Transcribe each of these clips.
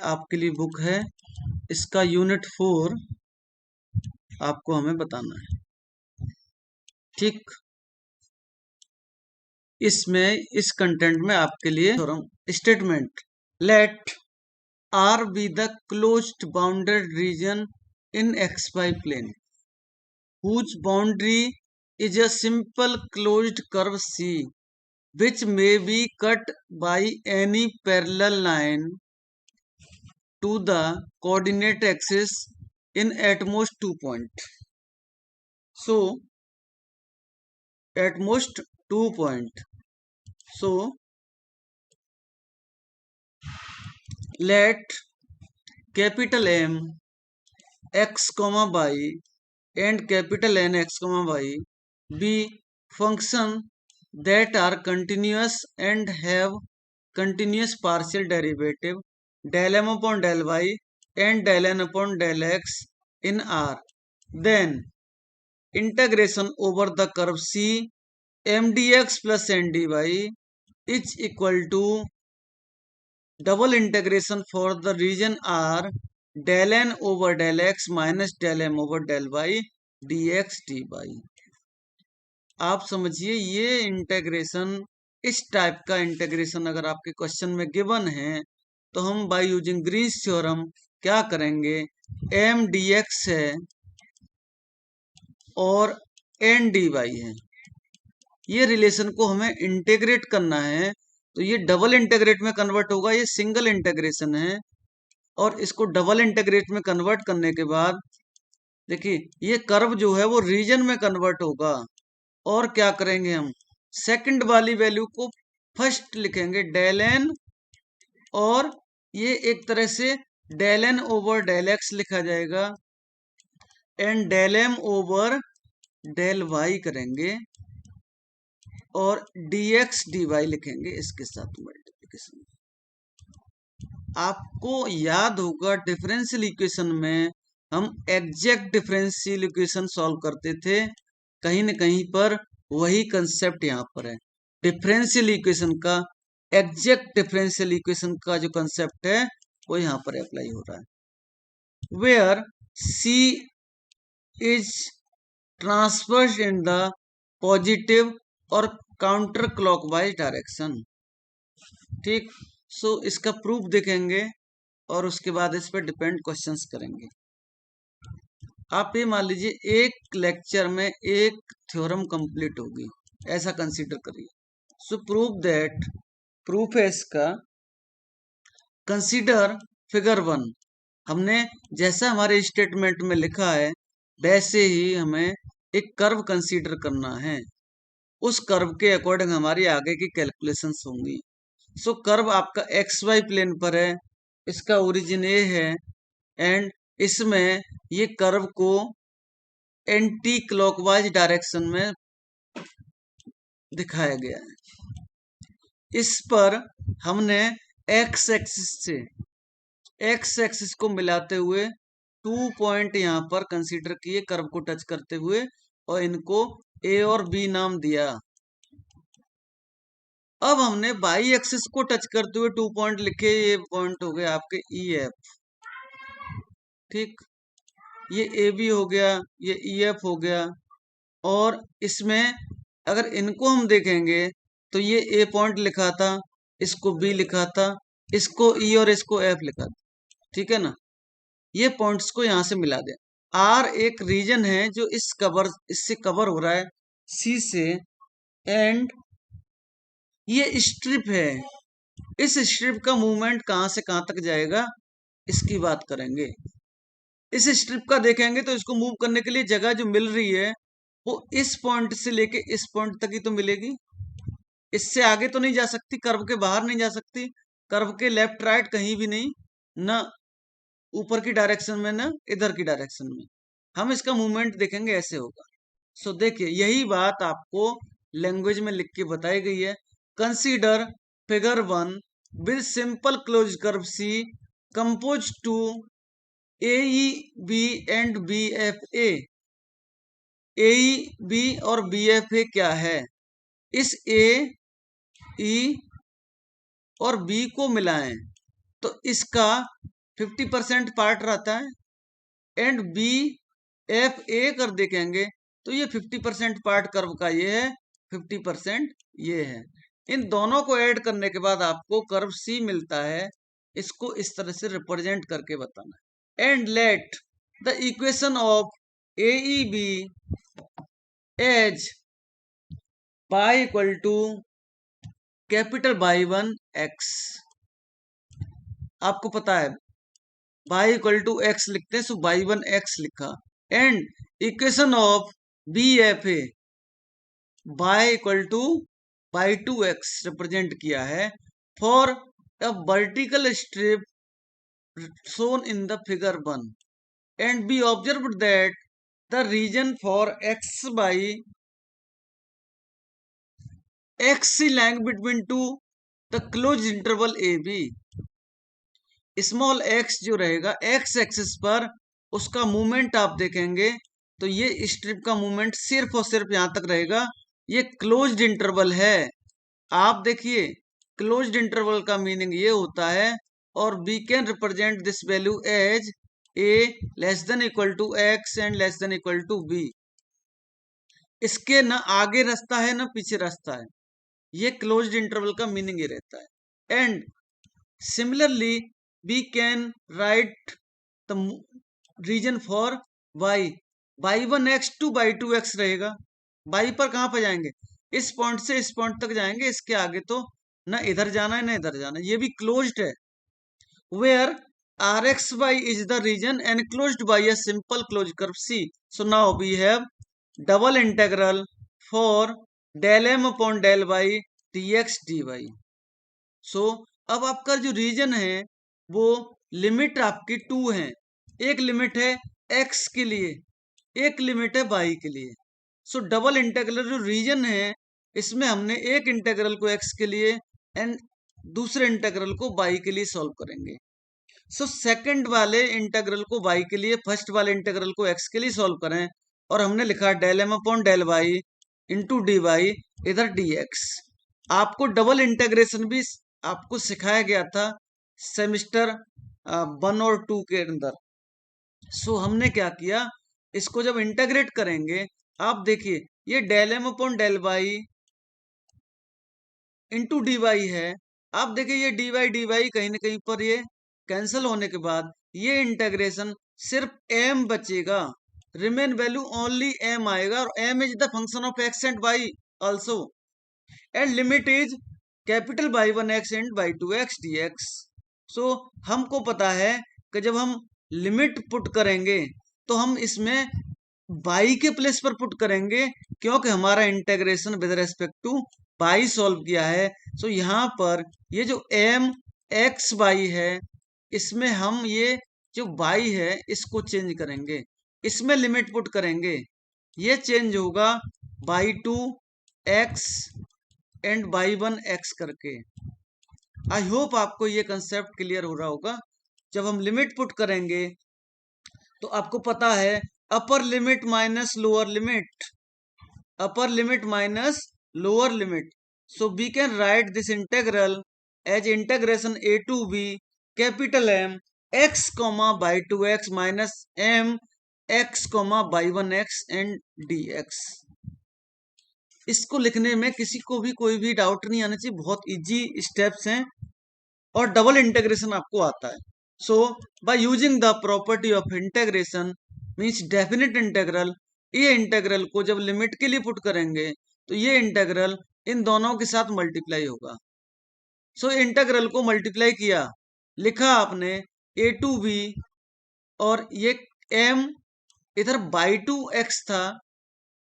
आपके लिए बुक है, इसका यूनिट 4 आपको हमें बताना है। ठीक, इसमें इस कंटेंट में आपके लिए statement, let R be the closed bounded region in xy plane whose boundary is a simple closed curve C which may be cut by any parallel line to the coordinate axis in at most 2 points. So at most 2 points. So let capital M x comma y and capital N x comma y be function that are continuous and have continuous partial derivative del m upon del y and del n upon del x in R. Then integration over the curve C m dx plus n dy is equal to double integration for the region R del n over del x minus del m over del y dx dy. आप समझिए ये integration, इस type का integration अगर आपके question में given है तो हम बाय यूजिंग ग्रीन्स थ्योरम क्या करेंगे, एम डी एक्स है और एन डी वाई है, ये रिलेशन को हमें इंटेग्रेट करना है तो ये डबल इंटेग्रेट में कन्वर्ट होगा, ये सिंगल इंटेग्रेशन है और इसको डबल इंटेग्रेट में कन्वर्ट करने के बाद देखिए ये कर्व जो है वो रीजन में कन्वर्ट होगा और क्या करेंगे हम सेकंड वाली वैल्यू को फर्स्ट लिखेंगे डेल एन और ये एक तरह से del N over del X लिखा जाएगा and del M over del Y करेंगे और dx dy लिखेंगे इसके साथ मल्टीप्लिकेशन। आपको याद होगा डिफरेंशियल इक्वेशन में हम एग्जैक्ट डिफरेंशियल इक्वेशन सॉल्व करते थे, कहीं न कहीं पर वही कंसेप्ट यहाँ पर है। डिफरेंशियल इक्वेशन का, एग्जैक्ट डिफरेंशियल इक्वेशन का जो कंसेप्ट है वो यहाँ पर अप्लाई हो रहा है। Where C is transverse in the positive और काउंटर क्लॉकवाइज डायरेक्शन। ठीक, सो इसका प्रूफ देखेंगे और उसके बाद इस पर डिपेंड क्वेश्चंस करेंगे। आप ये मान लीजिए एक लेक्चर में एक थ्योरम कंप्लीट होगी, ऐसा कंसीडर करिए। सो प्रूव दैट, प्रूफ है इसका, कंसीडर फिगर 1। हमने जैसा हमारे स्टेटमेंट में लिखा है वैसे ही हमें एक कर्व कंसीडर करना है, उस कर्व के अकॉर्डिंग हमारी आगे की कैलकुलेशंस होंगी। सो कर्व आपका एक्स वाई प्लेन पर है, इसका ओरिजिन ए है एंड इसमें ये कर्व को एंटी क्लॉकवाइज डायरेक्शन में दिखाया गया है। इस पर हमने एक्स एक्सिस को मिलाते हुए 2 पॉइंट यहाँ पर कंसीडर किए कर्व को टच करते हुए और इनको ए और बी नाम दिया। अब हमने बाई एक्सिस को टच करते हुए 2 पॉइंट लिखे, ये पॉइंट हो गए आपके ई एफ। ठीक, ये ए बी हो गया, ये ई एफ हो गया और इसमें अगर इनको हम देखेंगे तो ये ए पॉइंट लिखा था, इसको बी लिखा था, इसको ई और इसको एफ लिखा था। ठीक है ना, ये पॉइंट्स को यहां से मिला दें। आर एक रीजन है जो इससे कवर हो रहा है सी से एंड ये स्ट्रिप है, इस स्ट्रिप का मूवमेंट कहां से कहां तक जाएगा इसकी बात करेंगे। इस स्ट्रिप का देखेंगे तो इसको मूव करने के लिए जगह जो मिल रही है वो इस पॉइंट से लेके इस पॉइंट तक ही तो मिलेगी, इससे आगे तो नहीं जा सकती, कर्व के बाहर नहीं जा सकती, कर्व के लेफ्ट राइट कहीं भी नहीं, ना ऊपर की डायरेक्शन में ना इधर की डायरेक्शन में। हम इसका मूवमेंट देखेंगे ऐसे होगा। सो देखिए यही बात आपको लैंग्वेज में लिख के बताई गई है। Consider figure 1 with simple close curve C compose to A E B and B F A. A E B और बी एफ ए क्या है, इस ए ई और बी को मिलाएं तो इसका 50% पार्ट रहता है, एंड बी एफ ए कर देखेंगे तो ये 50% पार्ट कर्व का ये है, 50% ये है। इन दोनों को ऐड करने के बाद आपको कर्व सी मिलता है। इसको इस तरह से रिप्रेजेंट करके बताना है। And let the equation of A E B as pi equal to capital by one X. आपको पता है बाई इक्वल टू एक्स लिखते हैं, सो बाई वन एक्स लिखा। And equation of B F A Y equal to Y two X represent किया है for a vertical strip shown in the figure 1, and be observed that the region for x by x lying between two the closed interval a b। Small x जो रहेगा x axis पर उसका movement आप देखेंगे तो ये strip का movement सिर्फ और सिर्फ यहां तक रहेगा। ये क्लोज्ड इंटरवल है। आप देखिए क्लोज्ड इंटरवल का मीनिंग ये होता है, और we can represent this value as a less than equal to x and less than equal to b। इसके न आगे रास्ता है न पीछे रास्ता है। ये क्लोज्ड इंटरवल का मीनिंग ये रहता है। And similarly we can write the region for y Y one X to Y two X रहेगा। बाई पर कहां पर जाएंगे? इस पॉइंट से इस पॉइंट तक जाएंगे, इसके आगे तो ना इधर जाना है ना इधर जाना है। ये भी क्लोज्ड है। Where R X Y is the region enclosed by a simple close curve C. So now we have double integral for del M upon del Y D x D Y. So अब आपका जो reason है वो limit आपकी to है। एक limit है x के लिए, एक लिमिट है वाई के लिए। सो डबल इंटेग्रल जो रीजन है इसमें हमने एक इंटेग्रल को एक्स के लिए एंड दूसरे इंटेग्रल को वाई के लिए सॉल्व करेंगे। सो सेकंड वाले इंटेग्रल को वाई के लिए, फर्स्ट वाले इंटेग्रल को एक्स के लिए सॉल्व करें, और हमने लिखा del M upon del Y into D Y, इधर डी एक्स। आपको डबल इंटेग्रेशन भी आपको सिखाया गया था सेमिस्टर 1 और 2 के अंदर। सो हमने क्या किया, इसको जब इंटेग्रेट करेंगे, आप देखिए ये del M upon del Y into D Y है। आप देखिए ये डी वाई कहीं ना कहीं पर ये कैंसिल होने के बाद ये इंटेग्रेशन सिर्फ एम बचेगा। रिमेन वैल्यू ओनली एम आएगा, और M is the function of X and Y also. And limit is capital by one X and by two X D X. So हमको पता है कि जब हम लिमिट पुट करेंगे तो हम इसमें बाई के प्लेस पर पुट करेंगे, क्योंकि हमारा integration with respect two by solve किया है। सो यहाँ पर ये जो एम एक्स बाई है, इसमें हम ये जो बाई है इसको चेंज करेंगे, इसमें लिमिट पुट करेंगे, ये चेंज होगा by two X and by one X करके। आई होप आपको ये कंसेप्ट क्लियर हो रहा होगा। जब हम लिमिट पुट करेंगे तो आपको पता है upper limit minus lower limit, upper limit minus lower limit. So we can write this integral as integration A to B capital M X comma Y two X minus M X comma by one X and D X. इसको लिखने में किसी को भी कोई भी doubt नहीं आना चाहिए, बहुत इजी स्टेप्स हैं, और डबल इंटेग्रेशन आपको आता है। So by using the property of integration means definite integral, ये इंटेग्रल को जब लिमिट के लिए पुट करेंगे तो ये इंटेग्रल इन दोनों के साथ मल्टीप्लाई होगा। सो इंटेग्रल को मल्टीप्लाई किया, लिखा आपने ए टू बी, और ये एम इधर बाई टू एक्स था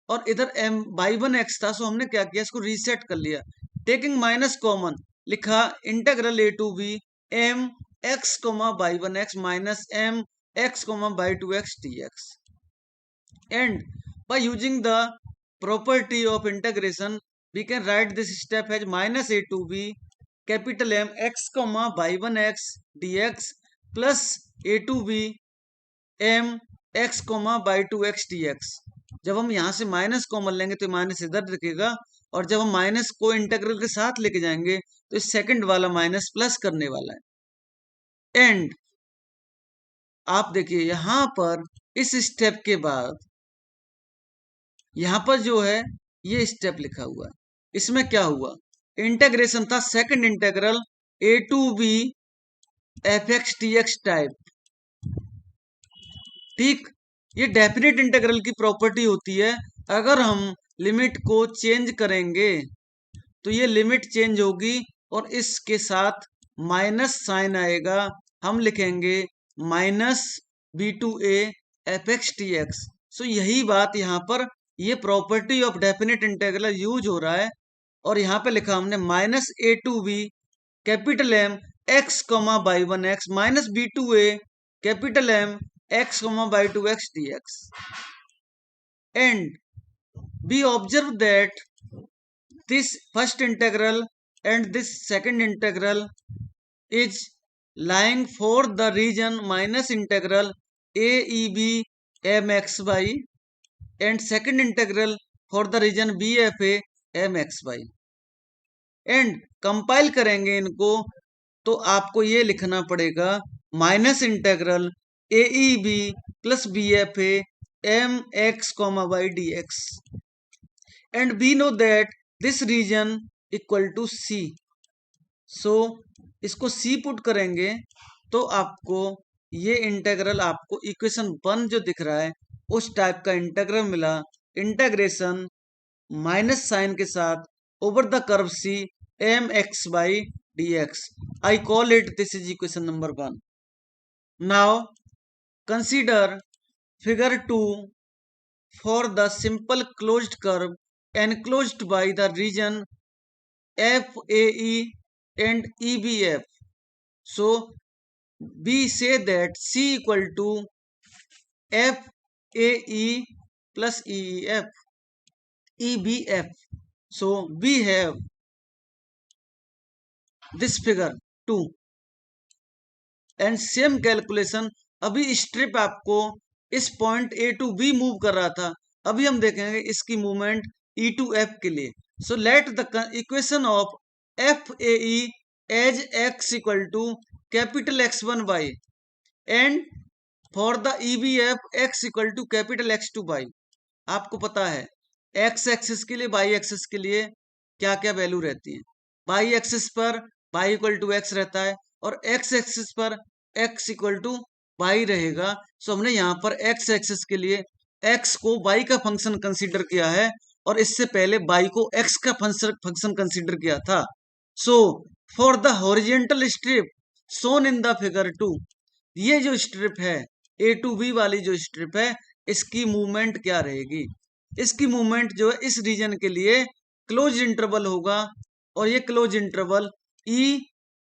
और इधर एम बाई वन एक्स था। सो हमने क्या किया, इसको रीसेट कर लिया, टेकिंग माइनस कॉमन, लिखा integral A to B M X comma Y one X minus M X comma Y two X D X. And by using the property of integration we can write this step as minus a to b capital M x comma by 1x dx plus a to b m x comma by 2x dx। जब हम यहाँ से minus common लेंगे तो minus इधर दिखेगा, और जब हम माइनस को इंटीग्रल के साथ लेके जाएंगे तो इस सेकंड वाला माइनस प्लस करने वाला है। एंड आप देखिए यहां पर इस स्टेप के बाद यहां पर जो है ये स्टेप लिखा हुआ है, इसमें क्या हुआ, इंटेग्रेशन था second integral A to B F X T X type. ठीक, ये डेफिनेट इंटीग्रल की प्रॉपर्टी होती है। अगर हम लिमिट को चेंज करेंगे तो ये लिमिट चेंज होगी और इसके साथ माइनस साइन आएगा, हम लिखेंगे minus B to A F X T X. So यही बात यहाँ पर ये property of definite integral use हो रहा है। और यहाँ पे लिखा हमने minus A to B capital M X comma by one X minus B to A capital M x comma by 2x dx, and we observe that this first integral and this second integral is lying for the region minus integral a e b m x y and second integral for the region b f a m x y, and compile करेंगे इनको तो आपको ये लिखना पड़ेगा minus integral A E B plus B F A M X comma Y D X, and we know that this region equal to C. So इसको C put करेंगे तो आपको ये इंटेग्रल, आपको इक्वेशन 1 जो दिख रहा है उस टाइप का इंटेग्रल मिला। इंटेग्रेशन माइनस साइन के साथ over the curve C M X Y D X. I call it this is equation number 1। Now consider figure 2 for the simple closed curve enclosed by the region FAE and EBF. So we say that C equal to FAE plus EBF. So we have this figure 2 and same calculation। अभी strip आपको इस point A to B move कर रहा था, अभी हम देखेंगे इसकी मूवमेंट ई टू एफ के लिए। So let the equation of F A E as X equal to capital X one Y and for the E B F X equal to capital X to Y. आपको पता है x axis के लिए Y axis के लिए क्या क्या value रहती है। वाई एक्सिस पर वाई इक्वल टू एक्स रहता है और एक्स एक्सिस पर एक्स इक्वल टू वाई रहेगा। सो हमने यहाँ पर एक्स एक्सिस के लिए एक्स को वाई का फंक्शन कंसीडर किया है और इससे पहले वाई को एक्स का फंक्शन कंसीडर किया था। So for the horizontal strip shown in the figure 2, ये जो स्ट्रिप है ए टू बी वाली जो स्ट्रिप है इसकी मूवमेंट क्या रहेगी। इसकी मूवमेंट जो है इस रीजन के लिए क्लोज इंटरवल होगा और ये क्लोज इंटरवल ई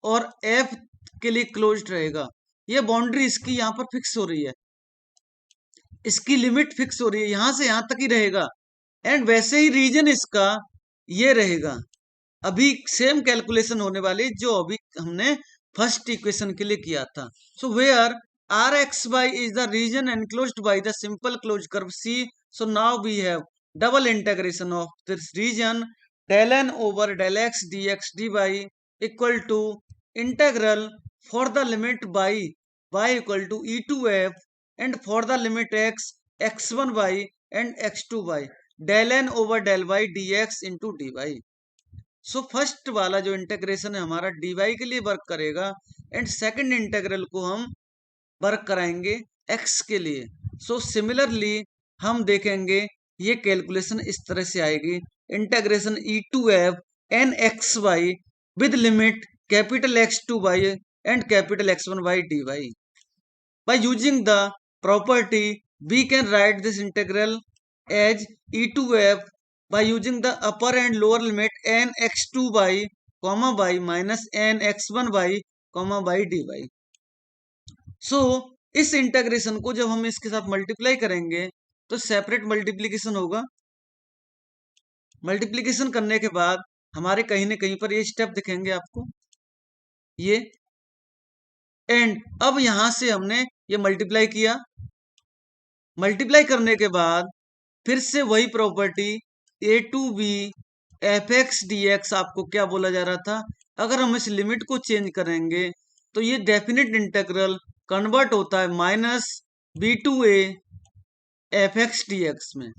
और एफ के लिए क्लोज रहेगा। ये बाउंड्री इसकी यहाँ पर फिक्स हो रही है, इसकी लिमिट फिक्स हो रही है, यहां से यहां तक ही रहेगा। एंड वैसे ही रीजन इसका ये रहेगा। अभी सेम कैलकुलेशन होने वाली जो अभी हमने फर्स्ट इक्वेशन के लिए किया था। So where R X Y is the region enclosed by the simple close curve C. So now we have double integration of this region del n over del x dx dy equal to integral for the limit by y equal to e to f and for the limit x x1 y and x2 y del n over del y dx into dy। So first वाला जो integration है हमारा dy के लिए work करेगा and second integral को हम work कराएंगे x के लिए। सो सिमिलरली हम देखेंगे ये कैलकुलेशन इस तरह से आएगी, integration E to F N X Y with limit capital X to Y and capital X one Y D Y. By using the property we can write this integral as E to F by using the upper and lower limit N X to Y comma Y minus N X one Y comma Y D Y. So इस integration को जब हम इसके साथ multiply करेंगे तो separate multiplication होगा। Multiplication करने के बाद हमारे कहीं ना कहीं पर ये स्टेप दिखेंगे आपको ये। एंड अब यहां से हमने ये मल्टीप्लाई किया, मल्टीप्लाई करने के बाद फिर से वही property A to B F X D X. आपको क्या बोला जा रहा था, अगर हम इस लिमिट को चेंज करेंगे तो ये डेफिनेट इंटीग्रल कन्वर्ट होता है माइनस b2a fx dx में.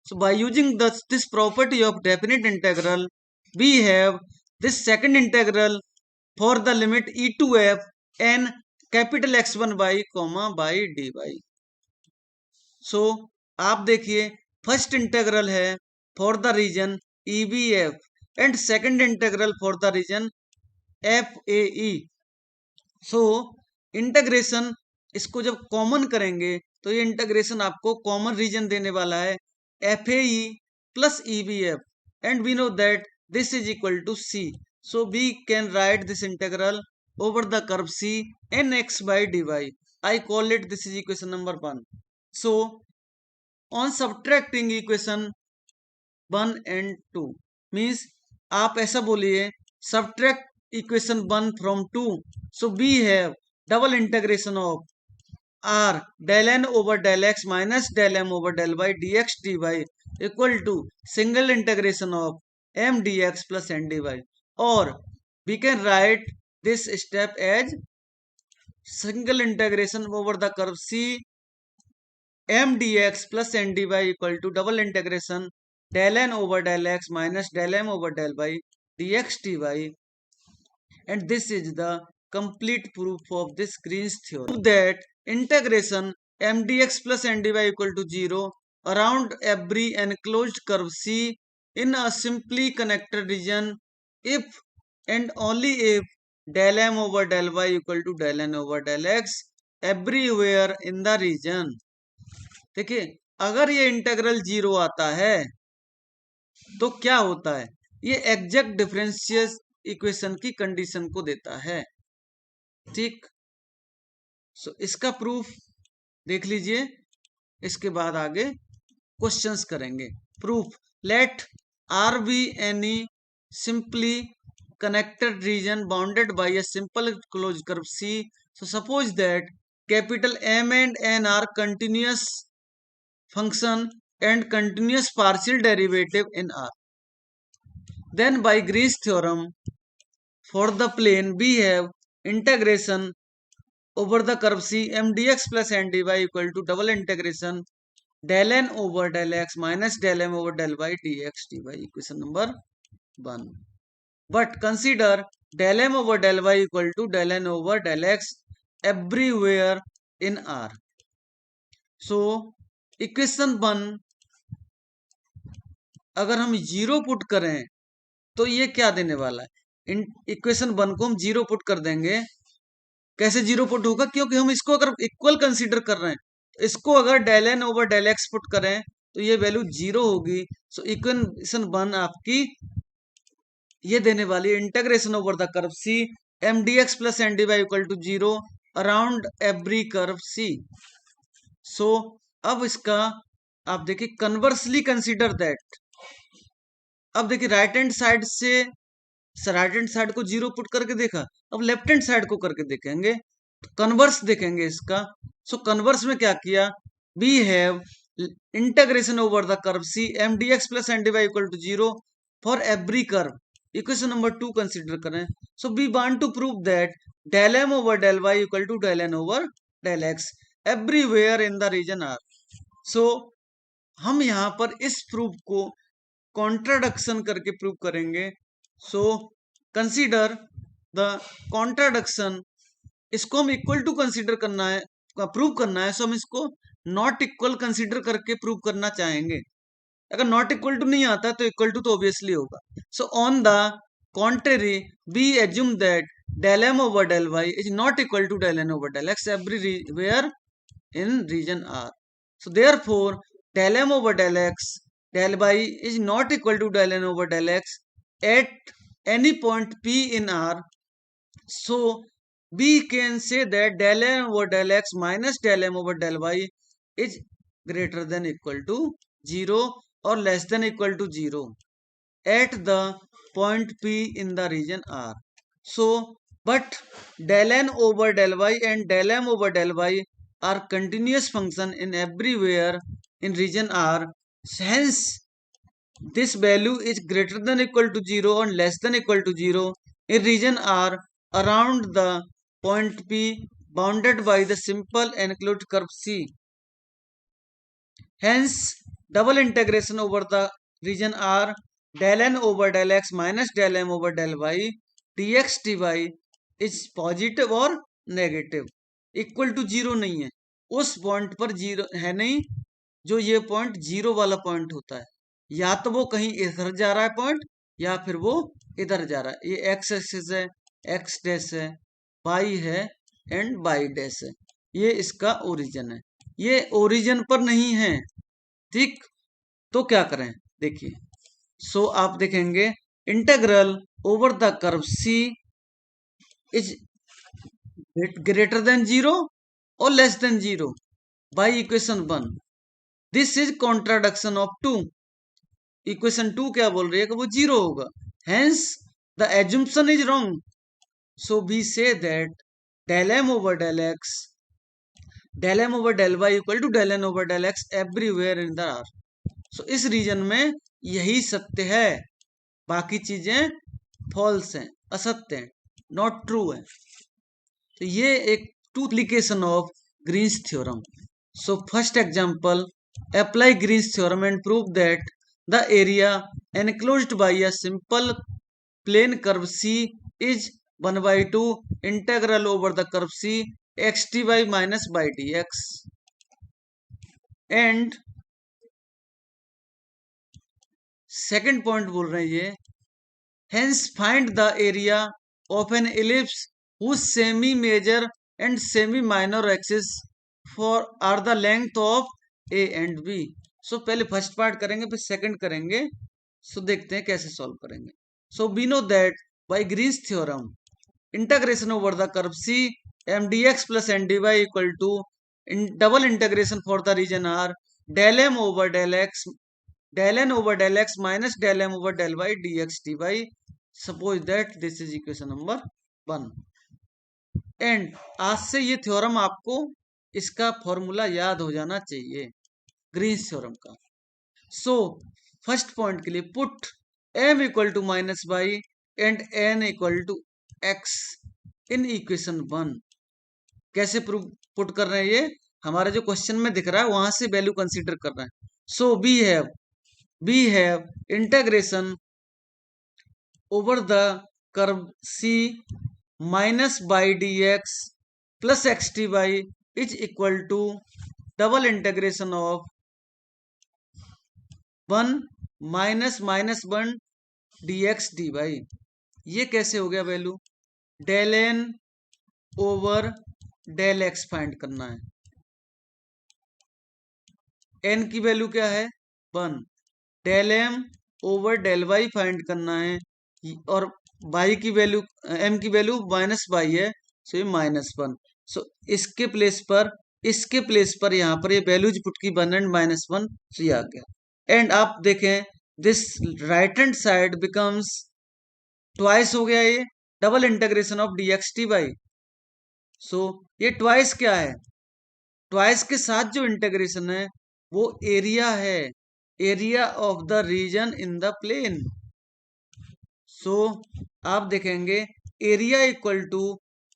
So by using this property of definite integral, we have this second integral for the limit e to f n capital X1 y comma by dy. So आप देखिए first integral है for the region EBF and second integral for the region FAE. So integration इसको जब common करेंगे तो ये integration आपको common reason देने वाला है FAE plus EBF, and we know that this is equal to C. So we can write this integral over the curve C nx by dy. I call it this is equation number 1. So on subtracting equation 1 and 2 means आप ऐसा बोलिए subtract equation 1 from 2. So we have double integration of r del n over del x minus del m over del y dx dy equal to single integration of m dx plus n dy, or we can write this step as single integration over the curve C m dx plus n dy equal to double integration del n over del x minus del m over del y dx dy, and this is the complete proof of this Green's theorem. Prove that integration m dx plus n dy equal to 0 around every enclosed curve C in a simply connected region if and only if del m over del y equal to del n over del x everywhere in the region. देखिए अगर ये integral 0 आता है तो क्या होता है, ये एग्जैक्ट डिफरेंशियल इक्वेशन की कंडीशन को देता है. ठीक, सो इसका प्रूफ देख लीजिए, इसके बाद आगे क्वेश्चंस करेंगे. Proof, let R be any simply connected region bounded by a simple closed curve C. So suppose that capital M and N are continuous function and continuous partial derivative in R. Then by Green's theorem for the plane we have integration over the curve C m dx plus n dy equal to double integration del n over del x minus del m over del y dx dy, equation number 1. But consider del m over del y equal to del n over del x everywhere in R. So equation 1 अगर हम 0 put करें तो ये क्या देने वाला है, equation 1 को हम 0 पुट कर देंगे. कैसे 0 पुट होगा, क्योंकि हम इसको अगर इक्वल कंसीडर कर रहे हैं, इसको अगर del n over del x put करें तो ये वैल्यू 0 होगी. सो इक्वेशन 1 आपकी ये देने वाली integration over the curve C m dx plus n dy equal to 0 around every curve C. सो अब इसका आप देखिए कन्वर्सली कंसीडर दैट. अब देखिए राइट हैंड साइड से राइट हैंड साइड को 0 पुट करके देखा, अब लेफ्ट हैंड साइड को करके देखेंगे, कन्वर्स देखेंगे इसका. सो कन्वर्स में क्या किया, we have integration over the curve C m dx plus n dy equal to 0 for every curve. Equation number 2 consider करें. So we want to prove that del m over del y equal to del n over del x everywhere in the region R. सो हम यहां पर इस proof को contradiction करके prove करेंगे. So consider the contradiction, इसको हम इक्वल टू कंसीडर करना है, प्रूव करना है. सो हम इसको नॉट इक्वल कंसीडर करके प्रूव करना चाहेंगे. अगर नॉट इक्वल टू नहीं आता तो इक्वल टू तो ऑब्वियसली होगा. So on the contrary we assume that del m over del y is not equal to del n over del x everywhere in region R. So therefore del m over del x del y is not equal to del n over del x at any point P in R. So we can say that del n over del x minus del m over del y is greater than equal to 0 or less than equal to 0 at the point P in the region R. So but del n over del y and del m over del y are continuous function in everywhere in region R. Hence this value is greater than equal to 0 or less than equal to 0 in region R around the point P bounded by the simple enclosed curve C. Hence, double integration over the region R del n over del x minus del m over del y dx dy is positive और negative, equal to zero नहीं है, उस point पर zero है नहीं जो ये point zero वाला पॉइंट होता है, या तो वो कहीं इधर जा रहा है पॉइंट या फिर वो इधर जा रहा है। ये एक्स एक्सिस है, एक्स डैश है, वाई है एंड वाई डैश है, ये इसका ओरिजिन है। ये ओरिजिन पर नहीं है, ठीक। तो क्या करें, देखिए। सो आप देखेंगे integral over the curve C is greater than zero और less than zero by equation 1। This is contradiction of 2। Equation 2 क्या बोल रही है कि वो जीरो होगा, hence the assumption is wrong. So we say that del m over del x del m over del y equal to del n over del x everywhere in the R। सो इस reason में यही सत्य है, बाकी चीजें false हैं, असत्य हैं, नॉट ट्रू है। तो ये एक to application of Green's theorem. So first example, apply Green's theorem and prove that the area enclosed by a simple plane curve C is 1/2 integral over the curve C x dy minus by dx। And second point बोल रहे हैं ये, hence find the area of an ellipse whose semi major and semi minor axis for are the length of A and B। सो पहले first part करेंगे फिर second करेंगे। सो देखते हैं कैसे सॉल्व करेंगे। So we know that by Green's theorem integration over the curve C m dx plus n dy equal to double integration for the region R del m over del x del n over del x minus del m over del y dx dy। suppose that this is equation number 1। And आज से ये theorem आपको इसका formula याद हो जाना चाहिए Green's theorem का। सो फर्स्ट पॉइंट के लिए put m equal to minus Y and n equal to x in equation 1। कैसे प्रूव पुट कर रहे हैं, ये हमारे जो क्वेश्चन में दिख रहा है वहां से वैल्यू कंसीडर कर रहे हैं। So we have integration over the curve C minus Y D X plus X D Y is equal to double integration of 1 minus minus 1 D x D Y. ये कैसे हो गया value, del N over del X find करना है, N की value क्या है 1, del M over del Y find करना है और वाई की वैल्यू एम की वैल्यू माइनस वाई है, सो ये -1। सो इसके प्लेस पर यहाँ पर ये वैल्यूज पुट की 1 एंड -1, सो ये आ गया। एंड आप देखें this right hand side becomes twice हो गया, ये double integration of D X T Y. So ये ट्वाइस क्या है, ट्वाइस के साथ जो इंटीग्रेशन है वो एरिया है, area of the region in the plane. So आप देखेंगे एरिया इक्वल टू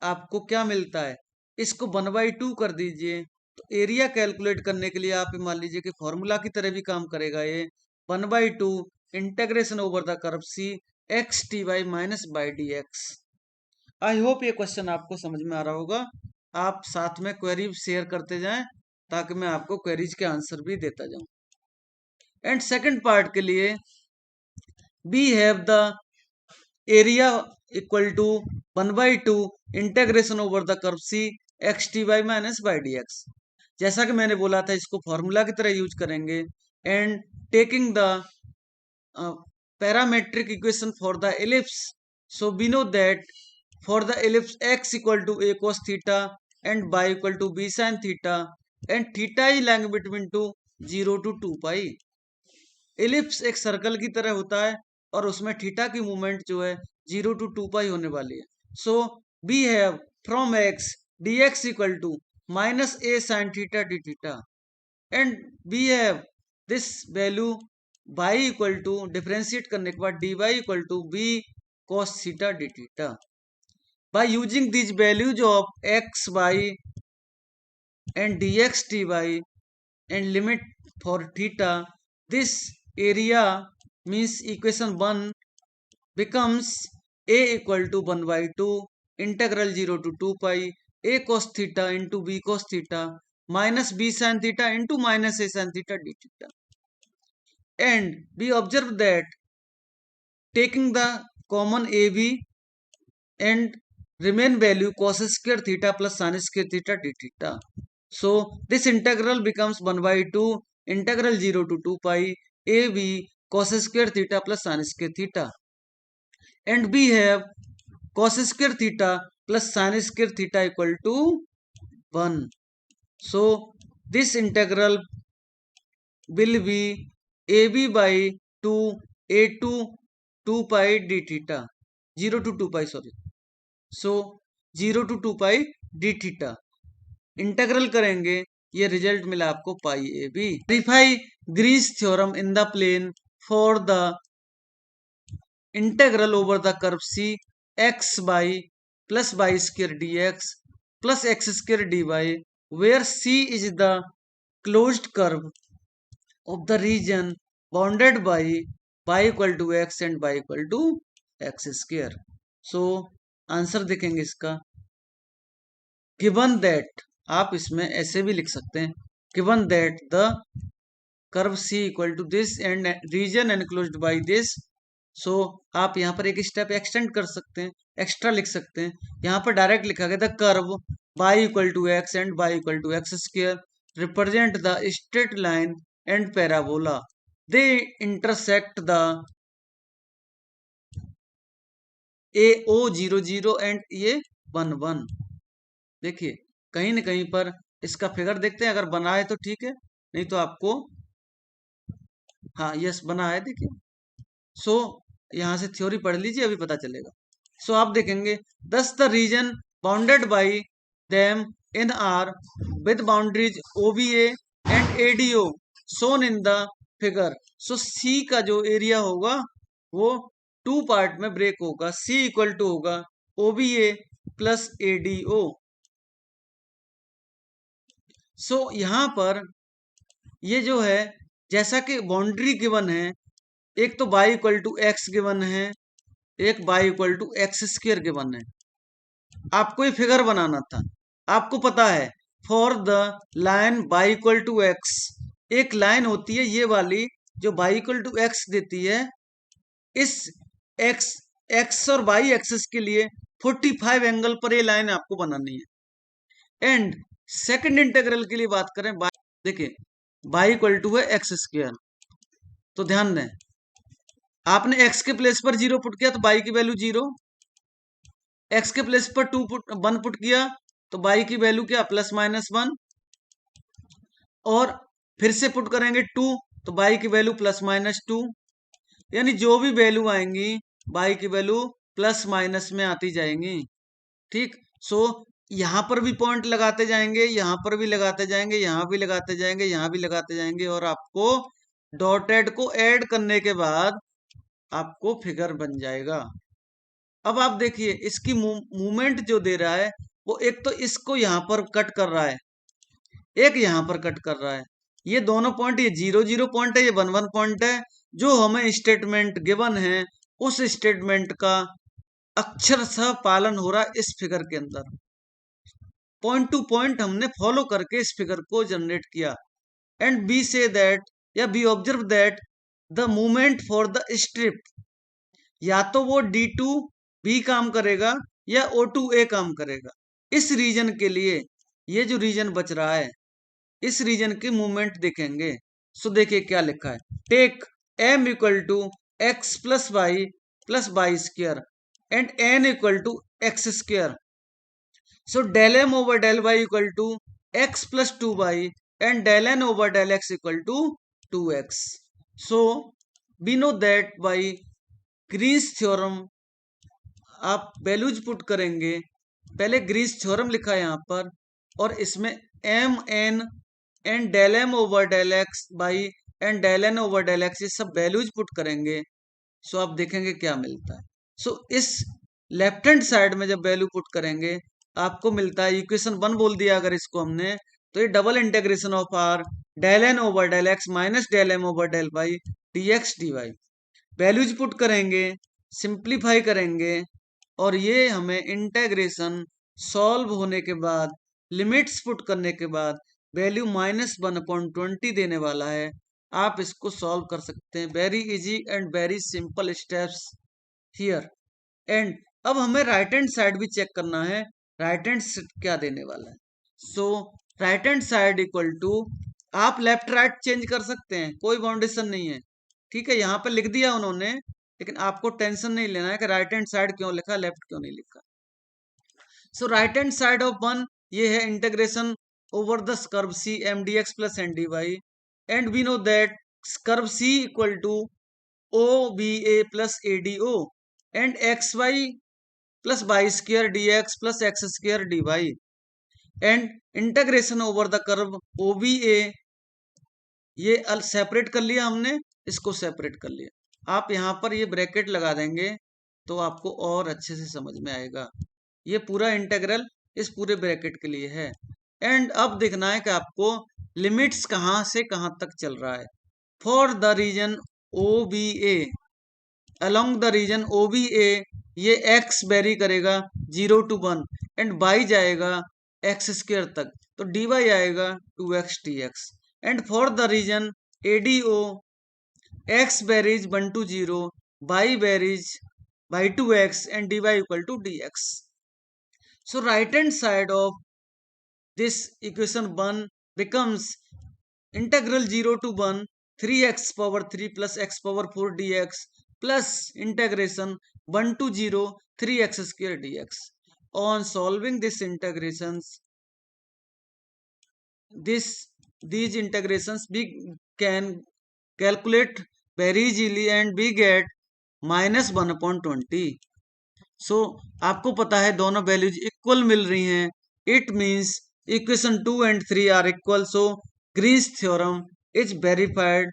आपको क्या मिलता है, इसको 1/2 कर दीजिए तो एरिया कैलकुलेट करने के लिए आप मान लीजिए कि फॉर्मूला की तरह भी काम करेगा ये 1/2 integration over the curve C X T Y minus Y D X. I hope ये क्वेश्चन आपको समझ में आ रहा होगा। आप साथ में क्वेरी शेयर करते जाएं ताकि मैं आपको क्वेरीज के आंसर भी देता जाऊं। एंड सेकंड पार्ट के लिए we have the area equal to 1/2 integration over the curve C X T Y minus Y D X. जैसा कि मैंने बोला था इसको फॉर्मूला की तरह यूज करेंगे and taking the parametric equation for the ellipse. So we know that for the ellipse x equal to a cos theta and y equal to b sin theta and theta is lying between 0 to 2 pi. Ellipse एक circle की तरह होता है और उसमें theta की movement जो है 0 to 2 पाई होने वाली है। So we have from x dx equal to minus a sin theta D theta and we have this value y equal to differentiate करने के बाद dy equal to b cos theta D theta. by using these values of x, y and dx, dy and limit for theta, this area means equation 1 becomes a equal to 1 by 2 integral 0 to 2 pi a cos theta into b cos theta minus b sin theta into minus a sin theta d theta. And we observe that taking the common AB and remain value cos square theta plus sin square theta d theta. So this integral becomes 1 by 2 integral 0 to 2 pi AB cos square theta plus sin square theta. And we have cos square theta plus sin square theta equal to 1. So this integral will be AB by 2 a to 2 pi d theta 0 to 2 pi sorry. So 0 to 2 pi d theta integral करेंगे ये result मिला आपको pi A B. Verify Green's theorem in the plane for the integral over the curve C X by plus by square D X plus X square D Y where C is the closed curve of the region bounded by y equal to x and y equal to x square. So answer देखेंगे इसका given that, आप इसमें ऐसे भी लिख सकते हैं given that the curve C equal to this and region enclosed by this. So आप यहाँ पर एक स्टेप एक्सटेंड कर सकते हैं, एक्स्ट्रा लिख सकते हैं. यहाँ पर डायरेक्ट लिखा गया the curve y equal to X and y equal to x square represent the straight line and parabola. They intersect the AO00 and A11. देखिए कहीं न कहीं पर इसका फिगर देखते हैं, अगर बना है तो ठीक है, नहीं तो आपको हाँ यस बना है देखिए. सो यहां से थ्योरी पढ़ लीजिए अभी पता चलेगा. सो आप देखेंगे दस the reason bounded by them in are with boundaries OBA and ADO shown in the figure. So C का जो एरिया होगा वो 2 पार्ट में ब्रेक होगा. C इक्वल टू होगा OBA प्लस ADO. सो यहां पर ये जो है जैसा कि बाउंड्री गिवन है, एक तो y equal to X given है, एक y equal to x square given है. आपको ये फिगर बनाना था. आपको पता है for the line y equal to X, एक लाइन होती है ये वाली जो y इक्वल टू एक्स देती है. इस x और y एक्सिस के लिए 45 एंगल पर ये लाइन आपको बनानी है. एंड सेकंड इंटीग्रल के लिए बात करें, देखिए y इक्वल टू है एक्स स्क्वायर, तो ध्यान दें आपने x के प्लेस पर 0 पुट किया तो y की वैल्यू 0, x के प्लेस पर 1 पुट किया तो y की वैल्यू क्या प्लस माइनस 1, और फिर से पुट करेंगे 2 तो y की वैल्यू प्लस माइनस 2. यानी जो भी वैल्यू आएंगी y की वैल्यू प्लस माइनस में आती जाएंगी. ठीक. सो यहां पर भी पॉइंट लगाते जाएंगे, यहां पर भी लगाते जाएंगे, यहां भी लगाते जाएंगे, यहां भी लगाते जाएंगे, और आपको डॉटेड को ऐड करने के बाद आपको फिगर बन जाएगा. अब आप देखिए इसकी मूवमेंट जो दे रहा है वो एक तो इसको यहां पर कट कर रहा है, एक यहां पर कट कर रहा है. ये दोनों पॉइंट, ये 0 0 पॉइंट है, ये 1 1 पॉइंट है. जो हमें स्टेटमेंट गिवन है उस स्टेटमेंट का अक्षरशः पालन हो रहा है इस फिगर के अंदर. पॉइंट टू पॉइंट हमने फॉलो करके इस फिगर को जनरेट किया. एंड बी से दैट या B observe that the movement for the strip, या तो वो D2B काम करेगा या O2A काम करेगा. इस रीजन के लिए ये जो रीजन बच रहा है इस रीजन की मूवमेंट देखेंगे. सो देखिए क्या लिखा है, take M equal to x plus y square and N equal to x square. So del M over del Y equal to x plus 2y and del N over del x equal to 2x. So we know that by green's theorem आप values put करेंगे. पहले Green's theorem लिखा है यहाँ पर, और इसमें M N and del M over del x by and del N over del x ये सब वैल्यूज पुट करेंगे. सो आप देखेंगे क्या मिलता है. सो इस लेफ्ट हैंड साइड में जब वैल्यू पुट करेंगे आपको मिलता है इक्वेशन 1 बोल दिया अगर इसको हमने, तो ये double integration of R del N over del x minus del M over del Y D x D y. Values put करेंगे, सिंप्लीफाई करेंगे, और ये हमें इंटीग्रेशन सॉल्व होने के बाद लिमिट्स पुट करने के बाद वैल्यू -1/20 देने वाला है। आप इसको सॉल्व कर सकते हैं, very easy and very simple steps here. And अब हमें राइट हैंड साइड भी चेक करना है, राइट हैंड क्या देने वाला है। So right hand side equal to, आप लेफ्ट राइट चेंज कर सकते हैं, कोई बाउंडेशन नहीं है, ठीक है। यहाँ पे लिख दिया उन्होंने, लेकिन आपको टेंशन नहीं लेना है कि राइट हैंड साइड क्यों लिखा, लेफ्ट क्यों नहीं लिखा। So right hand side of 1 ये है integration over the curve C M D X plus N D Y, and we know that curve C equal to O B A plus A D O and X Y plus Y square D X plus X square D Y, and integration over the curve O B A, ये separate कर लिया हमने, इसको separate कर लिया। आप यहाँ पर ये ब्रैकेट लगा देंगे तो आपको और अच्छे से समझ में आएगा। ये पूरा इंटीग्रल इस पूरे ब्रैकेट के लिए है। एंड अब देखना है कि आपको लिमिट्स कहाँ से कहाँ तक चल रहा है। For the region O B A, along the region O B A, ये x वेरी करेगा 0 to 1 एंड y जाएगा एक्स स्क्र तक, तो dy आएगा 2x dx। And for the region ADO, x varies 1 to 0, y varies by 2x and dy equal to dx. So right hand side of this equation 1 becomes integral 0 to 1 3x power 3 plus x power 4 dx plus integration 1 to 0 3x square dx. On solving this integrations, these integrations we can calculate very easily and we get -1/20। So आपको पता है दोनों values equal मिल रही हैं, it means equation 2 and 3 are equal. So green's theorem is verified